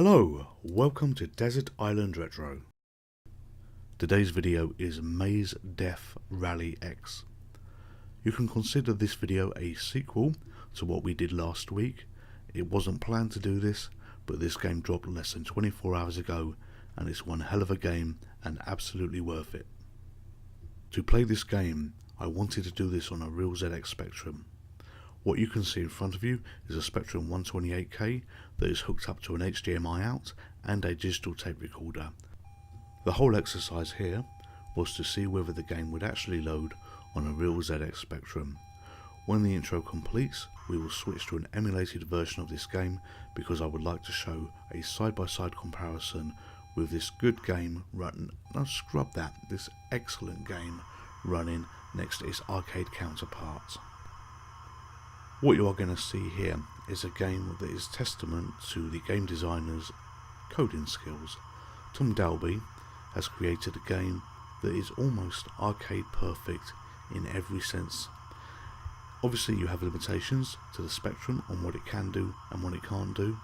Hello, welcome to Desert Island Retro. Today's video is Maze Death Rally X. You can consider this video a sequel to what we did last week. It wasn't planned to do this, but this game dropped less than 24 hours ago and it's one hell of a game and absolutely worth it. To play this game, I wanted to do this on a real ZX Spectrum. What you can see in front of you is a Spectrum 128K that is hooked up to an HDMI out and a digital tape recorder. The whole exercise here was to see whether the game would actually load on a real ZX Spectrum. When the intro completes, we will switch to an emulated version of this game because I would like to show a side-by-side comparison with this good game running, this excellent game running next to its arcade counterpart. What you are going to see here is a game that is testament to the game designer's coding skills. Tom Dalby has created a game that is almost arcade perfect in every sense. Obviously you have limitations to the Spectrum on what it can do and what it can't do.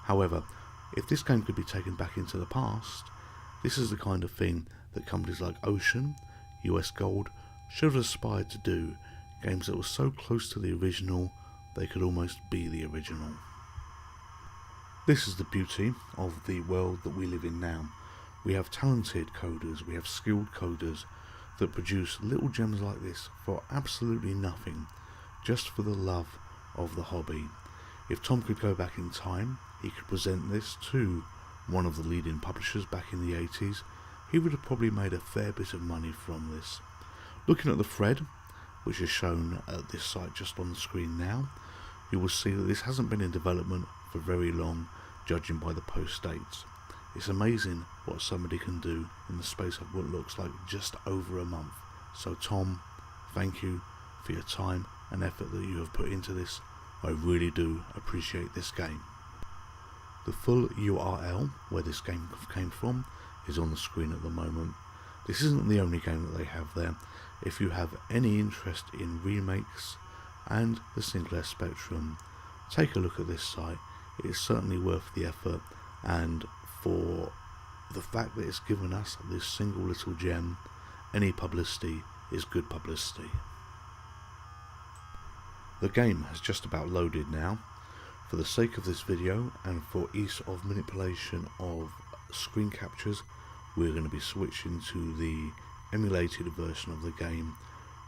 However, if this game could be taken back into the past, this is the kind of thing that companies like Ocean, US Gold should have aspired to do. Games that were so close to the original they could almost be the original. This is the beauty of the world that we live in now. We have talented coders, we have skilled coders that produce little gems like this for absolutely nothing, just for the love of the hobby. If Tom could go back in time, he could present this to one of the leading publishers back in the 80s, he would have probably made a fair bit of money from this. Looking at the thread, which is shown at this site just on the screen now, you will see that this hasn't been in development for very long, judging by the post dates. It's amazing what somebody can do in the space of what looks like just over a month. So Tom, thank you for your time and effort that you have put into this. I really do appreciate this game. The full URL where this game came from is on the screen at the moment. This isn't the only game that they have there. If you have any interest in remakes and the Sinclair Spectrum, take a look at this site. It is certainly worth the effort, and for the fact that it's given us this single little gem, any publicity is good publicity. The game has just about loaded now. For the sake of this video and for ease of manipulation of screen captures, we're going to be switching to the emulated version of the game,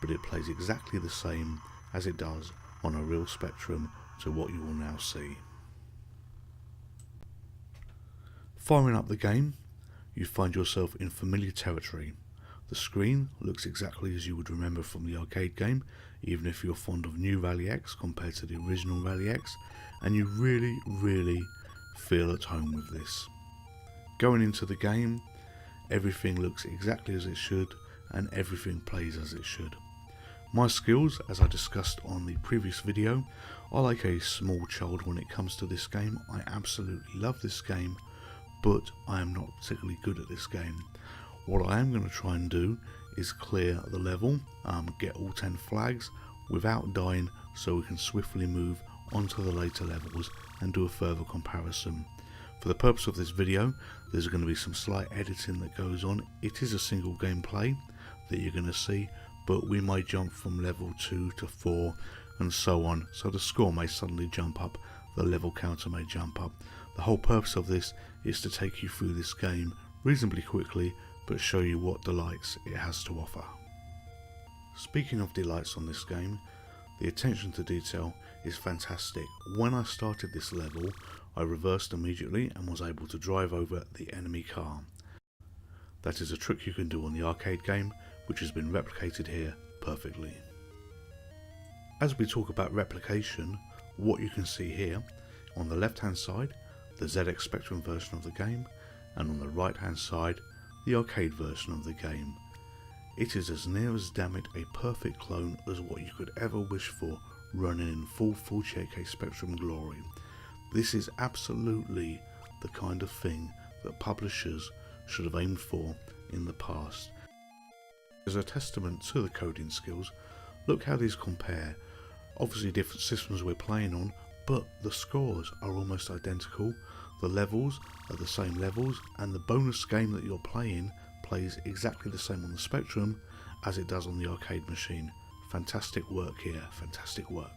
but it plays exactly the same as it does on a real Spectrum to what you will now see. Firing up the game, you find yourself in familiar territory. The screen looks exactly as you would remember from the arcade game, even if you're fond of new Rally X compared to the original Rally X, and you really feel at home with this. Going into the game, everything looks exactly as it should and everything plays as it should. My skills, as I discussed on the previous video, are like a small child when it comes to this game. I absolutely love this game, but I am not particularly good at this game. What I am going to try and do is clear the level, get all 10 flags without dying, so we can swiftly move onto the later levels and do a further comparison. For the purpose of this video, there's going to be some slight editing that goes on. It is a single gameplay that you're going to see, but we might jump from level 2 to 4 and so on, so the score may suddenly jump up, the level counter may jump up. The whole purpose of this is to take you through this game reasonably quickly, but show you what delights it has to offer. Speaking of delights on this game, the attention to detail is fantastic. When I started this level, I reversed immediately and was able to drive over the enemy car. That is a trick you can do on the arcade game, which has been replicated here perfectly. As we talk about replication, what you can see here, on the left hand side, the ZX Spectrum version of the game, and on the right hand side, the arcade version of the game. It is as near as damn it a perfect clone as what you could ever wish for, running in full 48K Spectrum glory. This is absolutely the kind of thing that publishers should have aimed for in the past. As a testament to the coding skills, look how these compare. Obviously different systems we're playing on, but the scores are almost identical. The levels are the same levels, and the bonus game that you're playing plays exactly the same on the Spectrum as it does on the arcade machine. Fantastic work here, fantastic work.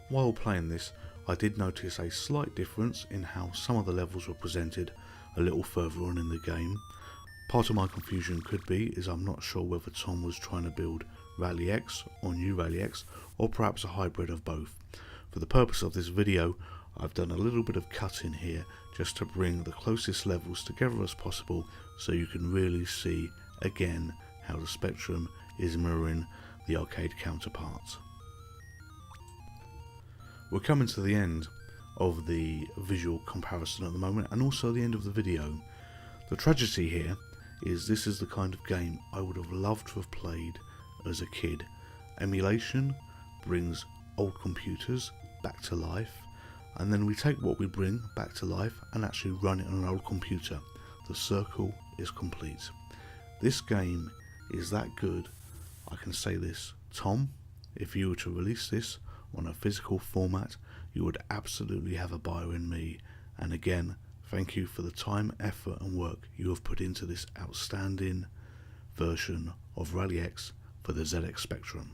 While playing this, I did notice a slight difference in how some of the levels were presented a little further on in the game. Part of my confusion could be is I'm not sure whether Tom was trying to build Rally X or New Rally X, or perhaps a hybrid of both. For the purpose of this video, I've done a little bit of cutting here just to bring the closest levels together as possible, so you can really see again how the Spectrum is mirroring the arcade counterpart. We're coming to the end of the visual comparison at the moment, and also the end of the video. The tragedy here is this is the kind of game I would have loved to have played as a kid. Emulation brings old computers back to life, and then we take what we bring back to life and actually run it on an old computer. The circle is complete. This game is that good. I can say this, Tom, if you were to release this on a physical format, you would absolutely have a buyer in me. And again, thank you for the time, effort and work you have put into this outstanding version of Rally X for the ZX Spectrum.